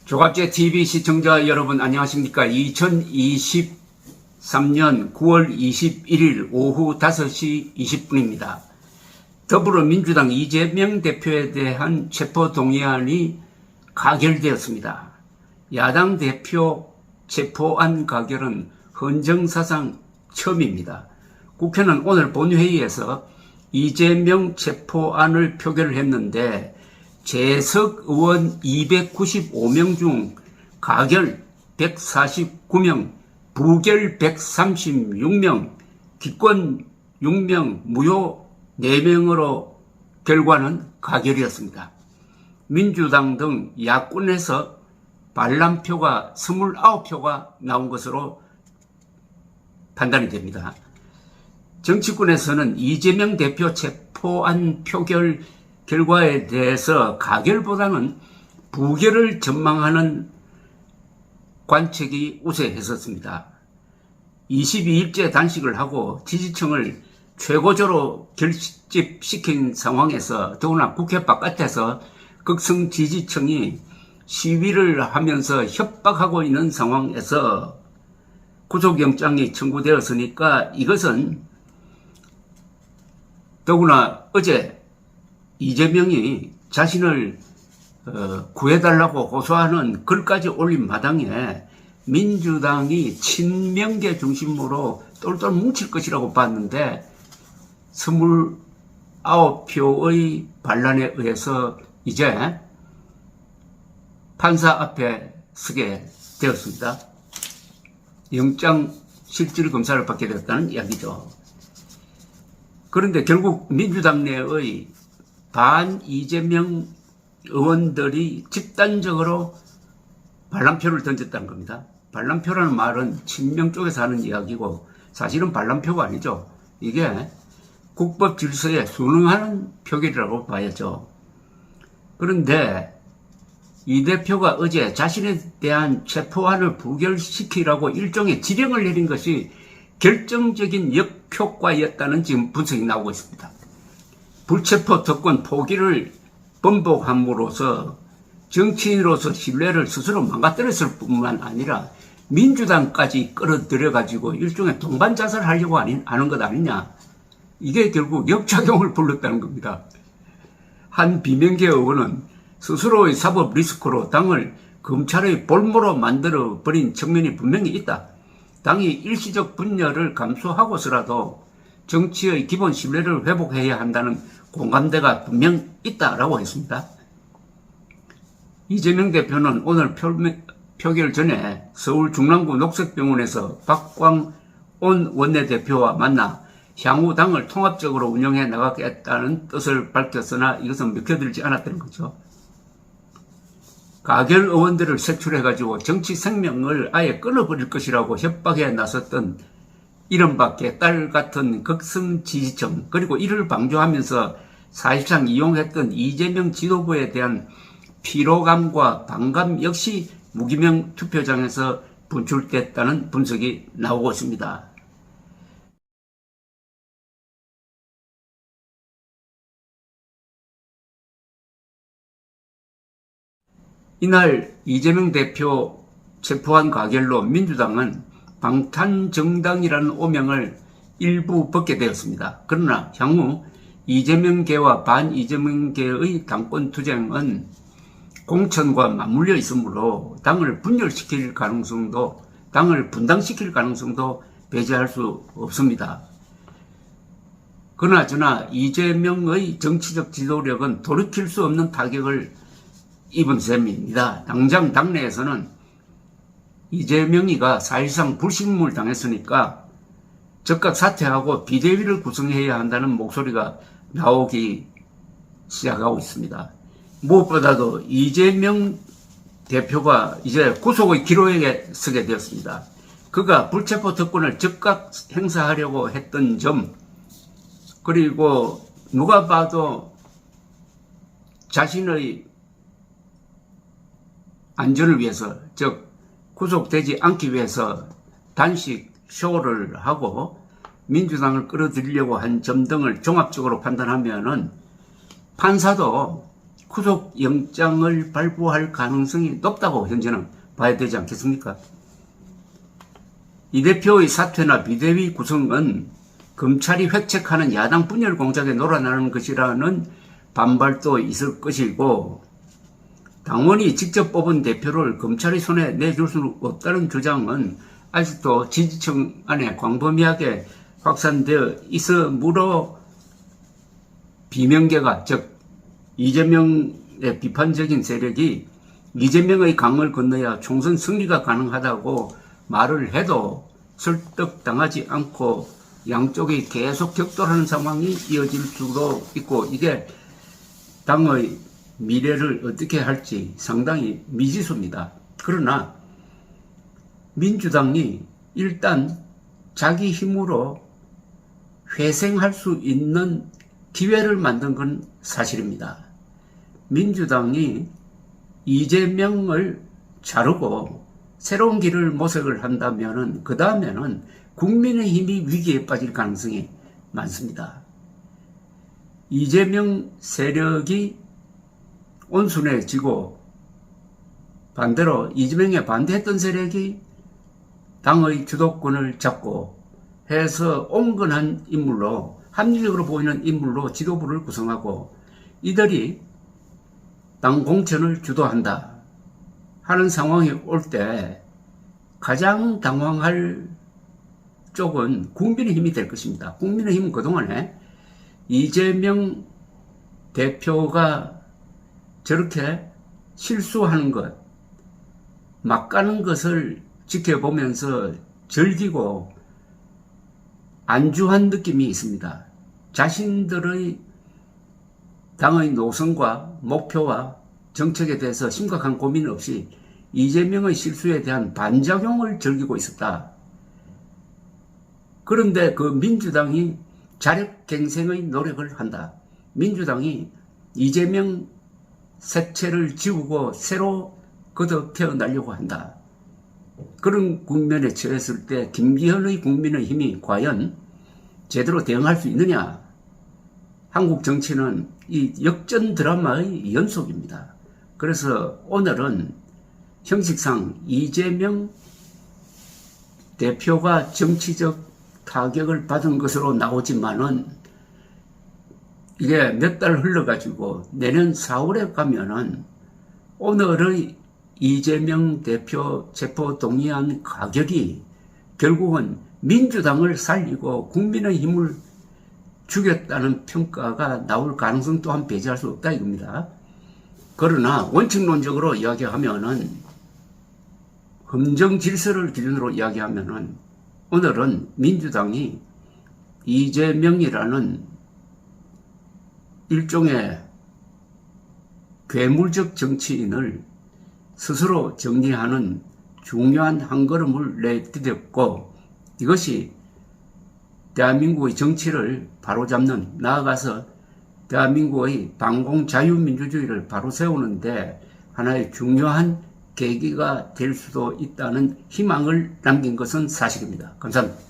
조갑제 TV 시청자 여러분 안녕하십니까? 2023년 9월 21일 오후 5시 20분입니다. 더불어민주당 이재명 대표에 대한 체포동의안이 가결되었습니다. 야당 대표 체포안 가결은 헌정사상 처음입니다. 국회는 오늘 본회의에서 이재명 체포안을 표결을 했는데 재석 의원 295명 중 가결 149명, 부결 136명, 기권 6명, 무효 4명으로 결과는 가결이었습니다. 민주당 등 야권에서 반란표가 29표가 나온 것으로 판단이 됩니다. 정치권에서는 이재명 대표 체포안 표결 결과에 대해서 가결보다는 부결을 전망하는 관측이 우세했었습니다. 22일째 단식을 하고 지지층을 최고조로 결집시킨 상황에서 더구나 국회 바깥에서 극성 지지층이 시위를 하면서 협박하고 있는 상황에서 구속영장이 청구되었으니까 이것은 더구나 어제 이재명이 자신을 구해달라고 호소하는 글까지 올린 마당에 민주당이 친명계 중심으로 똘똘 뭉칠 것이라고 봤는데 29표의 반란에 의해서 이제 판사 앞에 서게 되었습니다. 영장 실질 검사를 받게 되었다는 이야기죠. 그런데 결국 민주당 내의 반 이재명 의원들이 집단적으로 반란표를 던졌다는 겁니다. 반란표라는 말은 친명 쪽에서 하는 이야기고 사실은 반란표가 아니죠. 이게 국법 질서에 순응하는 표결이라고 봐야죠. 그런데 이 대표가 어제 자신에 대한 체포안을 부결시키라고 일종의 지령을 내린 것이 결정적인 역효과였다는 지금 분석이 나오고 있습니다. 불체포 특권 포기를 번복함으로써 정치인으로서 신뢰를 스스로 망가뜨렸을 뿐만 아니라 민주당까지 끌어들여가지고 일종의 동반자살을 하려고 하는 것 아니냐. 이게 결국 역작용을 불렀다는 겁니다. 한 비명계 의원은 스스로의 사법 리스크로 당을 검찰의 볼모로 만들어버린 측면이 분명히 있다. 당이 일시적 분열을 감수하고서라도 정치의 기본 신뢰를 회복해야 한다는 공감대가 분명 있다라고 했습니다. 이재명 대표는 오늘 표결 전에 서울 중랑구 녹색병원에서 박광온 원내대표와 만나 향후 당을 통합적으로 운영해 나가겠다는 뜻을 밝혔으나 이것은 먹혀들지 않았다는 거죠. 가결 의원들을 색출해가지고 정치 생명을 아예 끊어버릴 것이라고 협박에 나섰던 이른바 개딸 같은 극성 지지층, 그리고 이를 방조하면서 사실상 이용했던 이재명 지도부에 대한 피로감과 반감 역시 무기명 투표장에서 분출됐다는 분석이 나오고 있습니다. 이날 이재명 대표 체포안 가결로 민주당은 방탄정당이라는 오명을 일부 벗게 되었습니다. 그러나 향후 이재명계와 반이재명계의 당권투쟁은 공천과 맞물려 있으므로 당을 분열시킬 가능성도, 당을 분당시킬 가능성도 배제할 수 없습니다. 그나저나 이재명의 정치적 지도력은 돌이킬 수 없는 타격을 입은 셈입니다. 당장 당내에서는 이재명이가 사실상 불신임을 당했으니까 즉각 사퇴하고 비대위를 구성해야 한다는 목소리가 나오기 시작하고 있습니다. 무엇보다도 이재명 대표가 이제 구속의 기로에 서게 되었습니다. 그가 불체포 특권을 즉각 행사하려고 했던 점, 그리고 누가 봐도 자신의 안전을 위해서, 즉 구속되지 않기 위해서 단식 쇼를 하고 민주당을 끌어들이려고 한 점 등을 종합적으로 판단하면은 판사도 구속영장을 발부할 가능성이 높다고 현재는 봐야 되지 않겠습니까? 이 대표의 사퇴나 비대위 구성은 검찰이 획책하는 야당 분열 공작에 놀아나는 것이라는 반발도 있을 것이고, 당원이 직접 뽑은 대표를 검찰의 손에 내줄 수 없다는 주장은 아직도 지지층 안에 광범위하게 확산되어 있으므로 비명계가, 즉 이재명의 비판적인 세력이 이재명의 강을 건너야 총선 승리가 가능하다고 말을 해도 설득당하지 않고 양쪽이 계속 격돌하는 상황이 이어질 수도 있고, 이게 당의 미래를 어떻게 할지 상당히 미지수입니다. 그러나 민주당이 일단 자기 힘으로 회생할 수 있는 기회를 만든 건 사실입니다. 민주당이 이재명을 자르고 새로운 길을 모색을 한다면은, 그 다음에는 국민의힘이 위기에 빠질 가능성이 많습니다. 이재명 세력이 온순해지고 반대로 이재명에 반대했던 세력이 당의 주도권을 잡고 해서 온건한 인물로, 합리적으로 보이는 인물로 지도부를 구성하고 이들이 당 공천을 주도한다 하는 상황이 올 때 가장 당황할 쪽은 국민의힘이 될 것입니다. 국민의힘은 그동안에 이재명 대표가 저렇게 실수하는 것, 막 가는 것을 지켜보면서 즐기고 안주한 느낌이 있습니다. 자신들의 당의 노선과 목표와 정책에 대해서 심각한 고민 없이 이재명의 실수에 대한 반작용을 즐기고 있었다. 그런데 그 민주당이 자력갱생의 노력을 한다. 민주당이 이재명 색채를 지우고 새로 걷어펴 나려고 한다. 그런 국면에 처했을 때 김기현의 국민의힘이 과연 제대로 대응할 수 있느냐? 한국 정치는 이 역전 드라마의 연속입니다. 그래서 오늘은 형식상 이재명 대표가 정치적 타격을 받은 것으로 나오지만은, 이게 몇 달 흘러가지고 내년 4월에 가면은 오늘의 이재명 대표 체포 동의안 가결이 결국은 민주당을 살리고 국민의힘을 죽였다는 평가가 나올 가능성 또한 배제할 수 없다 이겁니다. 그러나 원칙론적으로 이야기하면은, 헌정 질서를 기준으로 이야기하면은, 오늘은 민주당이 이재명이라는 일종의 괴물적 정치인을 스스로 정리하는 중요한 한 걸음을 내디뎠고, 이것이 대한민국의 정치를 바로잡는, 나아가서 대한민국의 반공 자유민주주의를 바로 세우는데 하나의 중요한 계기가 될 수도 있다는 희망을 남긴 것은 사실입니다. 감사합니다.